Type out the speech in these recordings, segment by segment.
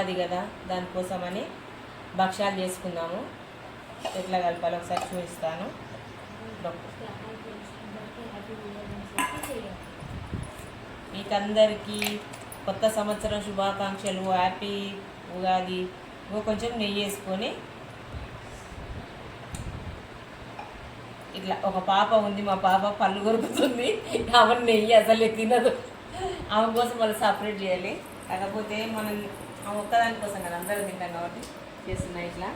ఉగాది కదా, దానికోసమని భక్ష్యాలు చేసుకుందాము. ఎట్లా కలపాలో ఒకసారి చూపిస్తాను. మీకందరికీ కొత్త సంవత్సరం శుభాకాంక్షలు, హ్యాపీ ఉగాది. కొంచెం నెయ్యి వేసుకొని ఇట్లా, ఒక పాప ఉంది, మా పాప పళ్ళు కొరుకుతుంది, ఆమె నెయ్యి అసలు తినదు, ఆమె కోసం మళ్ళీ సపరేట్ చేయాలి. కాకపోతే మనం ఒక్కదాని కోసం కదా, అందరూ తింటాం కాబట్టి చేస్తున్నాయి. ఇట్లా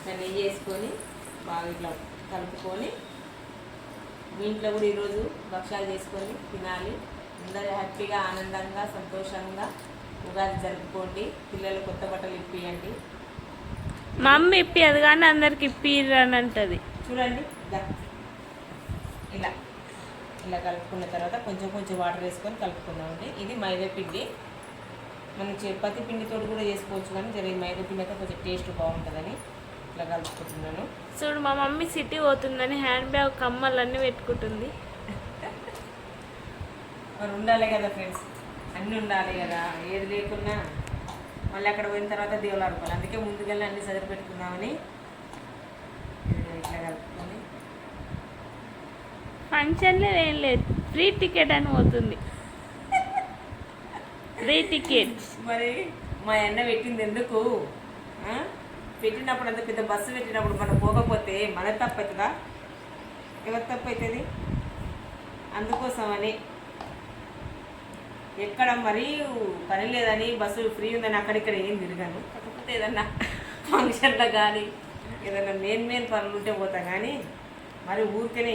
నెయ్యి వేసుకొని బాగా ఇట్లా కలుపుకొని మీ ఇంట్లో కూడా ఈరోజు భక్ష్యాలు చేసుకొని తినాలి. అందరూ హ్యాపీగా, ఆనందంగా, సంతోషంగా ఉగాది జరుపుకోండి. పిల్లలు కొత్త బట్టలు ఇప్పియండి. మా అమ్మ ఇప్పియదు కానీ అందరికి ఇప్పిర్రు అని అంటది. చూడండి, ఇలా ఇలా కలుపుకున్న తర్వాత కొంచెం కొంచెం వాటర్ వేసుకొని కలుపుకున్నామండి. ఇది మైదా పిండి. మనం చపాతీ పిండితో కూడా చేసుకోవచ్చు, కానీ జర మైదా పిండి అయితే కొంచెం టేస్ట్ బాగుంటుందని ఇట్లా కలుపుకుంటున్నాను. చూడు, మా మమ్మీ సిటీ పోతుందని హ్యాండ్ బ్యాగ్ కమ్మలన్నీ పెట్టుకుంటుంది. మరి ఉండాలి కదా ఫ్రెండ్స్, అన్నీ ఉండాలి కదా, ఏది లేకున్నా మళ్ళీ అక్కడ పోయిన తర్వాత దేవుళ్ళు ఆడుకోవాలి. అందుకే ముందుకెళ్ళి అన్నీ చదివి పెట్టుకుందామని ఇట్లా కలుపుకొని. ఫంక్షన్లో ఏం లేదు, ఫ్రీ టికెట్ అని పోతుంది. ఫ్రీ టికెట్ మరి మా అన్న పెట్టింది ఎందుకు? పెట్టినప్పుడు అంత పెద్ద బస్సు పెట్టినప్పుడు మనం పోకపోతే మన తప్పు అవుతుందా? ఎవరి తప్పు అవుతుంది? అందుకోసమని ఎక్కడ మరీ పని లేదని బస్సు ఫ్రీ ఉందని అక్కడిక్కడ ఏం తిరిగాను. కాకపోతే ఏదన్నా ఫంక్షన్లో కానీ ఏదన్నా మెయిన్ పనులు ఉంటే పోతా, కానీ మరి ఊరికనే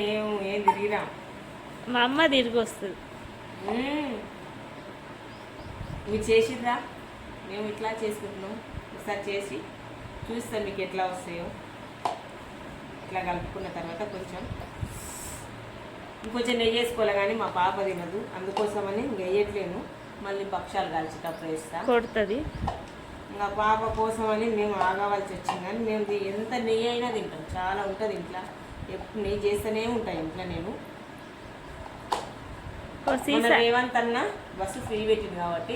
ఏం తిరిగిరా. మా అమ్మ తిరిగి వస్తుంది. మీరు చేసిర్రా? మేము ఇట్లా చేసుకుంటున్నాం. ఒకసారి చేసి చూస్తాం మీకు ఎట్లా వస్తాయో. ఇట్లా కలుపుకున్న తర్వాత ఇంకొంచెం నెయ్యి వేసుకోవాలి, కానీ మా పాప తినదు, అందుకోసమని వేయట్లేను. మళ్ళీ భక్ష్యాలు కాల్చేటప్పుడు వేస్తా, కొడుతుంది. ఇంకా పాప కోసమని మేము ఆగవలసి వచ్చింది. కానీ మేము ఎంత నెయ్యి అయినా తింటాం, చాలా ఉంటుంది ఇంట్లో. ఎప్పుడు నెయ్యి చేస్తూనే ఉంటాయి ఇంట్లో. నేను రేవంత్ అన్న బస్సు ఫ్రీ పెట్టింది కాబట్టి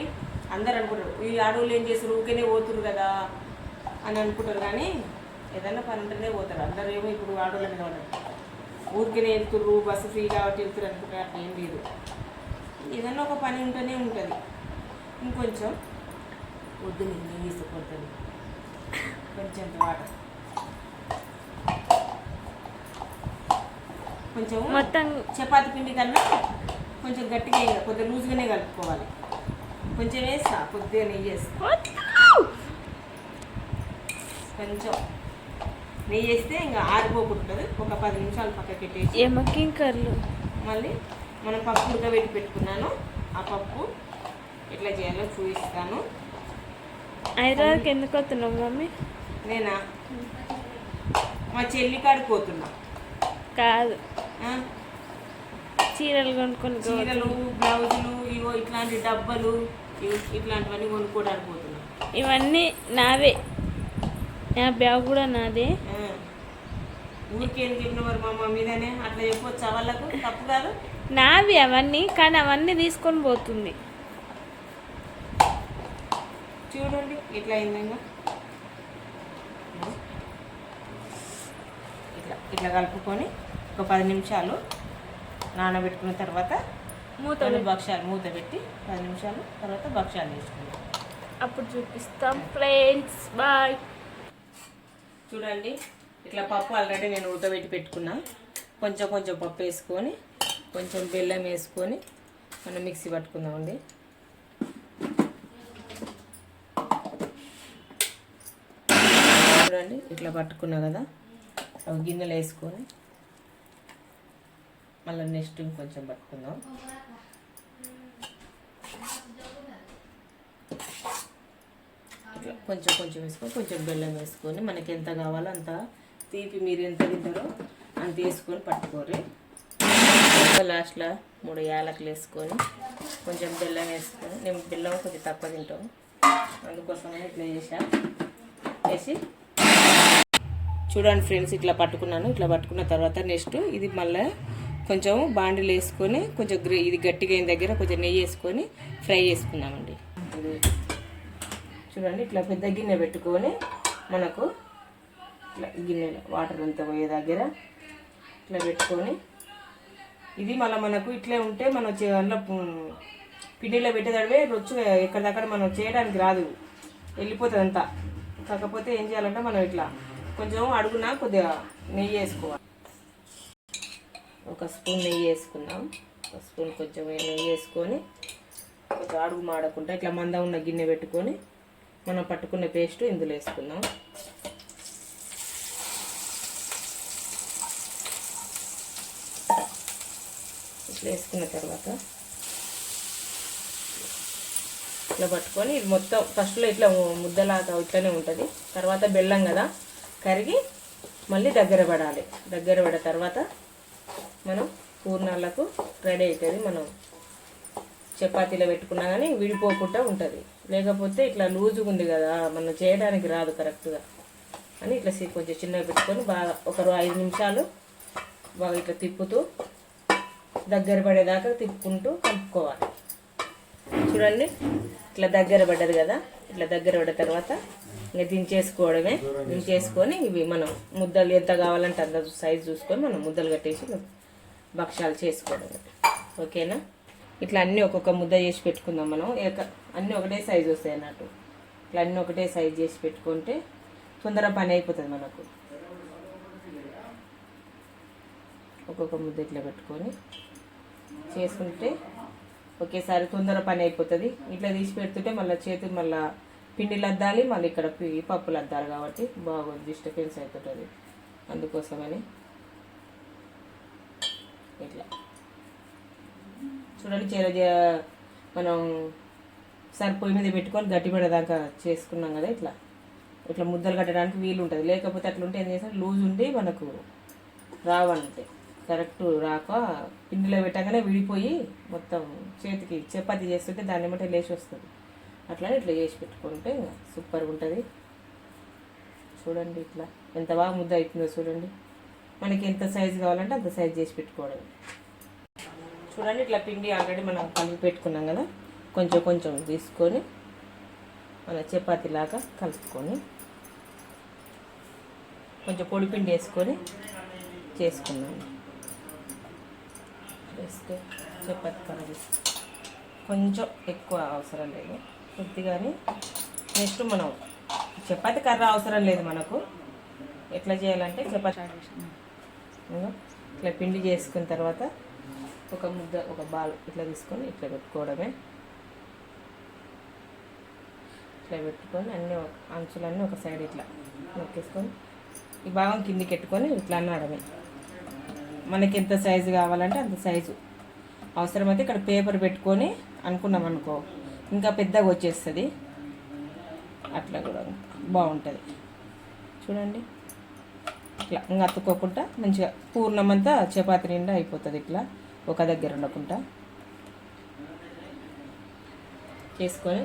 అందరు అనుకుంటారు, ఈ ఆడవాళ్ళు ఏం చేస్తారు, ఊరికేనే పోతురు కదా అని అనుకుంటారు. కానీ ఏదన్నా పని ఉంటేనే పోతారు. అందరూ ఏమో ఇప్పుడు ఆడవాళ్ళ మీద ఉంటారు, ఊరికేనే వెళ్తుర్రు, బస్సు ఫ్రీ కాబట్టి వెళ్తారు అనుకుంటారు. అట్లా ఏం లేదు, ఏదన్నా ఒక పని ఉంటూనే ఉంటుంది. ఇంకొంచెం వద్దు నేను తీసుకుంటుంది, కొంచెం వాటర్, కొంచెం మొత్తం చపాతి పిండి కన్నా కొంచెం గట్టిగా, కొద్దిగా లూజ్గానే కలుపుకోవాలి. కొంచెం వేస్తా, కొద్దిగా నెయ్యి వేస్తా. కొంచెం నెయ్యి వేస్తే ఇంకా ఆరిపోకుంటుంది. ఒక 10 నిమిషాలు పక్కకి పెట్టేసి ఏమకింకర్లు మళ్ళీ మనం పప్పు ఉడకబెట్టి పెట్టుకున్నాను. ఆ పప్పు ఎట్లా చేయాలో చూపిస్తాను. హైదరాబాద్కి ఎందుకు వస్తున్నావు మమ్మీ? నేనా మా చెల్లి కాడికి పోతున్నా. కాదు, చీరలు కొనుక్కొని, చీరలు, బ్లౌజులు, ఇవో ఇట్లాంటి డబ్బలు, ఇట్లాంటివన్నీ కొనుక్కోవడానికి పోతున్నా. ఇవన్నీ నావే, నా బ్యాగ్ కూడా నాదే. ఊరికేం చెప్పిన మరి మా మీదనే అట్లా చెప్పొచ్చా వాళ్ళకు? తప్పు కాదు. నావి అవన్నీ, కానీ అవన్నీ తీసుకొని పోతుంది. చూడండి ఇట్లా అయిందంగా. ఇట్లా కలుపుకొని ఒక 10 నిమిషాలు నానబెట్టుకున్న తర్వాత భక్ష్యాలు మూత పెట్టి 10 నిమిషాలు తర్వాత భక్ష్యాలు వేసుకుందాం. అప్పుడు చూపిస్తాం ఫ్రెండ్స్. బాయ్. చూడండి, ఇట్లా పప్పు ఆల్రెడీ నేను ఉడకబెట్టి పెట్టుకున్నా. కొంచెం కొంచెం పప్పు వేసుకొని కొంచెం బెల్లం వేసుకొని మనం మిక్సీ పట్టుకుందామండి. చూడండి ఇట్లా పట్టుకున్నా కదా, గిన్నెలు వేసుకొని మళ్ళీ నెక్స్ట్ ఇంకొంచెం పట్టుకుందాం. ఇట్లా కొంచెం కొంచెం వేసుకొని కొంచెం బెల్లం వేసుకొని మనకి ఎంత కావాలో అంత తీపి, మీరు ఎంత తింటారో అంత వేసుకొని పట్టుకోరు. లాస్ట్లో 3 యాలకులు వేసుకొని కొంచెం బెల్లం వేసుకొని, నేను బెల్లం కొంచెం తక్కువ తింటాము, అందుకోసమని ఇట్లా వేసి చూడండి ఫ్రెండ్స్. ఇట్లా పట్టుకున్నాను. ఇట్లా పట్టుకున్న తర్వాత నెక్స్ట్ ఇది మళ్ళీ కొంచెం బాండిలు వేసుకొని కొంచెం ఇది గట్టిగా అయిన దగ్గర కొంచెం నెయ్యి వేసుకొని ఫ్రై చేసుకున్నామండి. చూడండి ఇట్లా పెద్ద గిన్నె పెట్టుకొని మనకు ఇట్లా గిన్నెలో వాటర్ అంతా పోయే దగ్గర ఇట్లా పెట్టుకొని ఇది మళ్ళీ మనకు ఇట్లే ఉంటే మనం అందులో పిండిలో పెట్టేదడివే రొచ్చు ఎక్కడిదక్కడ మనం చేయడానికి రాదు, వెళ్ళిపోతుంది అంతా. కాకపోతే ఏం చేయాలంటే మనం ఇట్లా కొంచెం అడుగున కొద్దిగా నెయ్యి వేసుకోవాలి. ఒక స్పూన్ నెయ్యి వేసుకుందాం. ఒక స్పూన్ కొంచెం నెయ్యి వేసుకొని కొంచెం అడుగు మాడకుండా ఇట్లా మంద ఉన్న గిన్నె పెట్టుకొని మనం పట్టుకున్న పేస్ట్ ఇందులో వేసుకుందాం. ఇట్లా వేసుకున్న తర్వాత ఇట్లా పట్టుకొని ఇది మొత్తం ఫస్ట్లో ఇట్లా ముద్దలాగా ఇట్లనే ఉంటుంది. తర్వాత బెల్లం కదా కరిగి మళ్ళీ దగ్గర పడాలి. దగ్గర పడిన తర్వాత మనం పూర్ణాలకు రెడీ అవుతుంది. మనం చపాతీలో పెట్టుకున్నా కానీ విడిపోకుండా ఉంటుంది. లేకపోతే ఇట్లా లూజుగా ఉంది కదా మనం చేయడానికి రాదు కరెక్ట్గా అని ఇట్లా కొంచెం చిన్నగా పెట్టుకొని బాగా ఒక 5 నిమిషాలు బాగా ఇట్లా తిప్పుతూ దగ్గర పడేదాకా తిప్పుకుంటూ కలుపుకోవాలి. చూడండి ఇట్లా దగ్గర పడ్డది కదా. ఇట్లా దగ్గర పడ్డ తర్వాత ఇంకా దించేసుకోవడమే. దించేసుకొని ఇవి మనం ముద్దలు ఎంత కావాలంటే అంత సైజు చూసుకొని మనం ముద్దలు కట్టేసి భక్షాలు చేసుకోవడమే. ఓకేనా? ఇట్లా అన్నీ ఒక్కొక్క ముద్ద చేసి పెట్టుకుందాం. మనం అన్నీ ఒకటే సైజు వస్తాయి అన్నట్టు. ఇట్లా అన్నీ ఒకటే సైజు చేసి పెట్టుకుంటే తొందర పని అయిపోతుంది మనకు. ఒక్కొక్క ముద్ద ఇట్లా పెట్టుకొని చేసుకుంటే ఒకేసారి తొందర పని అయిపోతుంది. ఇట్లా తీసి పెడుతుంటే మళ్ళీ చేతులు మళ్ళీ పిండిలు అద్దాలి, మళ్ళీ ఇక్కడ పప్పులు అద్దాలి కాబట్టి బాగుంది, డిస్టర్బెన్స్ అవుతుంటుంది. అందుకోసమని ఇట్లా చూడండి మనం పొయ్యి మీద పెట్టుకొని గట్టిపడేదాకా చేసుకున్నాం కదా. ఇట్లా ఇట్లా ముద్దలు కట్టడానికి వీలు ఉంటుంది. లేకపోతే అట్లుంటే ఏం చేస్తాం లూజ్ ఉండి మనకు రావంటే కరెక్ట్ రాక పిండిలో పెట్టగానే విడిపోయి మొత్తం చేతికి చపాతీ చేస్తుంటే దాన్ని బట్టి లేచి వస్తుంది. అట్లా ఇట్లా చేసి పెట్టుకుంటే సూపర్గా ఉంటుంది. చూడండి ఇట్లా ఎంత బాగా ముద్ద అవుతుందో చూడండి. మనకి ఎంత సైజు కావాలంటే అంత సైజు చేసి పెట్టుకోవడం. చూడండి ఇట్లా పిండి ఆల్రెడీ మనం కలిపి పెట్టుకున్నాం కదా. కొంచెం కొంచెం తీసుకొని మన చపాతీలాగా కలుపుకొని కొంచెం పొడి పిండి వేసుకొని చేసుకున్నాను. వేస్తే చపాతీ కర్రీ కొంచెం ఎక్కువ అవసరం లేదు, కొద్దిగానే. నెక్స్ట్ మనం చపాతీ కర్ర అవసరం లేదు మనకు. ఎట్లా చేయాలంటే చపాతీ ఇట్లా పిండి చేసుకున్న తర్వాత ఒక ముద్ద ఒక బాల్ ఇట్లా తీసుకొని ఇట్లా పెట్టుకోవడమే. ఇట్లా పెట్టుకొని అన్నీ అంచులన్నీ ఒక సైడ్ ఇట్లా నొక్కేసుకొని ఈ భాగం కిందికి పెట్టుకొని ఇట్లా అన్నడమే. మనకి ఎంత సైజు కావాలంటే అంత సైజు. అవసరమైతే ఇక్కడ పేపర్ పెట్టుకొని అనుకున్నాం అనుకో ఇంకా పెద్దగా వచ్చేస్తుంది. అట్లా కూడా బాగుంటుంది. చూడండి ఇట్లా ఇంకా అతుక్కోకుండా మంచిగా పూర్ణమంతా చపాతీ నిండా అయిపోతుంది. ఇట్లా ఒక దగ్గర ఉండకుండా చేసుకొని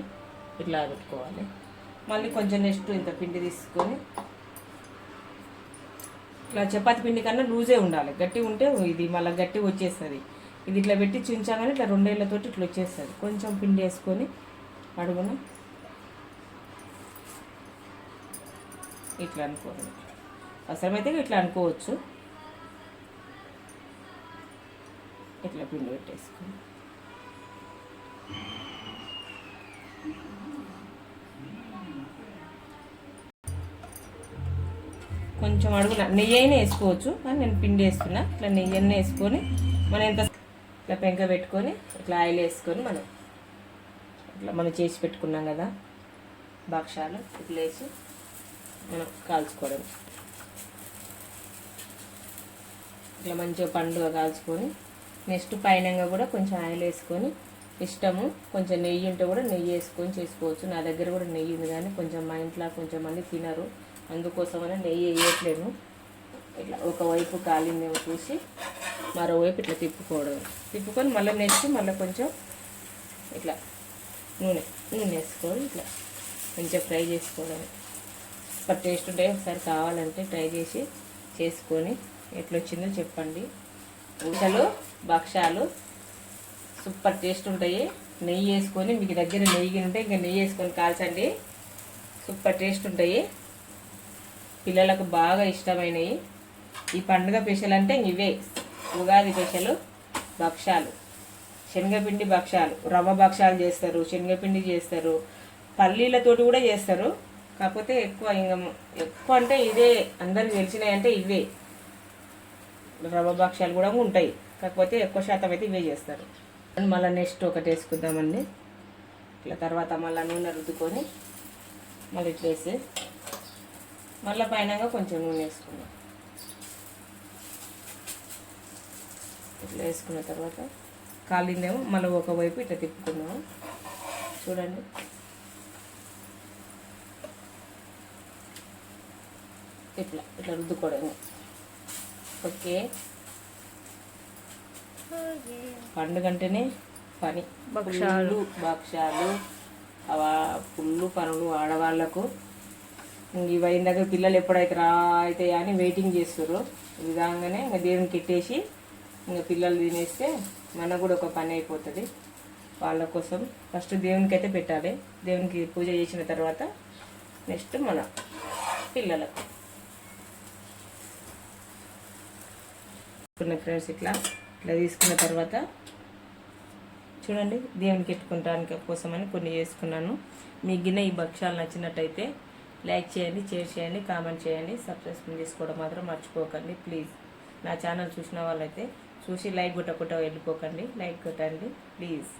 ఇట్లా పెట్టుకోవాలి. మళ్ళీ కొంచెం నెక్స్ట్ ఇంత పిండి తీసుకొని ఇట్లా చపాతీ పిండి కన్నా లూజే ఉండాలి. గట్టి ఉంటే ఇది మళ్ళీ గట్టి వచ్చేస్తుంది. ఇది ఇట్లా పెట్టి చించాగానే ఇట్లా 2 ఏళ్ళతోటి ఇట్లా వచ్చేస్తుంది. కొంచెం పిండి వేసుకొని అడుగున ఇట్లా అనుకోవాలి. అవసరమైతే ఇట్లా అనుకోవచ్చు. ఇట్లా పిండి పెట్టేసుకొని కొంచెం అడుగున నెయ్యి అయినా వేసుకోవచ్చు, కానీ నేను పిండి వేసుకున్నా. ఇట్లా నెయ్యి అయినా వేసుకొని మనం ఎంత ఇట్లా పెంక పెట్టుకొని ఇట్లా ఆయిల్ వేసుకొని మనం చేసి పెట్టుకున్నాం కదా భక్షాలు ఇట్లా వేసి మనం కాల్చుకోవడం. ఇట్లా మంచిగా పండుగ కాల్చుకొని నెక్స్ట్ పైనంగా కూడా కొంచెం ఆయిల్ వేసుకొని ఇష్టము కొంచెం నెయ్యి ఉంటే కూడా నెయ్యి వేసుకొని చేసుకోవచ్చు. నా దగ్గర కూడా నెయ్యి ఉంది, కానీ కొంచెం మా ఇంట్లో కొంచెం మంది తినరు, అందుకోసమనే నెయ్యి వేయట్లేను. ఇట్లా ఒకవైపు కాలింది చూసి మరోవైపు ఇట్లా తిప్పుకొని మళ్ళీ నెక్స్ట్ మళ్ళీ కొంచెం ఇట్లా నూనె వేసుకొని ఇట్లా మంచిగా ఫ్రై చేసుకోవడం. సూపర్ టేస్ట్ ఉంటాయి. ఒకసారి కావాలంటే ట్రై చేసి చేసుకొని ఎట్లా వచ్చిందో చెప్పండి. ఊటలు భక్షాలు సూపర్ టేస్ట్ ఉంటాయి. నెయ్యి వేసుకొని మీకు దగ్గర నెయ్యి ఉంటే ఇంకా నెయ్యి వేసుకొని కాల్చండి. సూపర్ టేస్ట్ ఉంటాయి, పిల్లలకు బాగా ఇష్టమైనవి. ఈ పండుగ స్పెషల్ అంటే ఇవే, ఉగాది స్పెషల్ భక్షాలు, శనగపిండి భక్షాలు, రవ్వ భక్షాలు చేస్తారు, శనగపిండి చేస్తారు, పల్లీలతోటి కూడా చేస్తారు. కాకపోతే ఎక్కువ అంటే ఇదే అందరికి తెలిసినవి అంటే ఇవే. రవ్వ భక్షాలు కూడా ఉంటాయి, కాకపోతే ఎక్కువ శాతం అయితే ఇవే చేస్తారు. మళ్ళీ నెక్స్ట్ ఒకటి వేసుకుందామండి. ఇట్లా తర్వాత మళ్ళీ నూనె రుద్దుకొని మళ్ళీ ఇట్లా వేసి మళ్ళీ పైన కొంచెం నూనె వేసుకుందాం. ఇట్లా వేసుకున్న తర్వాత కాలిందేమో మళ్ళీ ఒకవైపు ఇట్లా తిప్పుకుందాము. చూడండి, ఇట్లా ఇట్లా రుద్దుకోవడం. ఓకే, పండుగ అంటేనే పని, భక్షాలు ఫుల్లు పనులు ఆడవాళ్ళకు. ఇవి అయిన దగ్గర పిల్లలు ఎప్పుడైతే అయితే అని వెయిటింగ్ చేస్తారు. ఈ విధంగానే ఇంకా దేవునికి పెట్టేసి ఇంకా పిల్లలు తినేస్తే మనకు కూడా ఒక పని అయిపోతుంది. వాళ్ళ కోసం ఫస్ట్ దేవునికి అయితే పెట్టాలి. దేవునికి పూజ చేసిన తర్వాత నెక్స్ట్ మన పిల్లలకు. ఫ్రెండ్స్ ఇట్లా తీసుకున్న తర్వాత చూడండి, దేవునికి పెట్టుకుంటానికి కోసమని కొన్ని చేసుకున్నాను. మీ గిన్నె ఈ భక్షాలు నచ్చినట్టయితే లైక్ చేయండి, షేర్ చేయండి, కామెంట్ చేయండి, సబ్స్క్రైబ్ చేసుకోవడం మాత్రం మర్చిపోకండి ప్లీజ్. నా ఛానల్ చూసిన వాళ్ళైతే చూసి లైక్ కొట్టకుండా వెళ్ళిపోకండి, లైక్ కొట్టండి ప్లీజ్.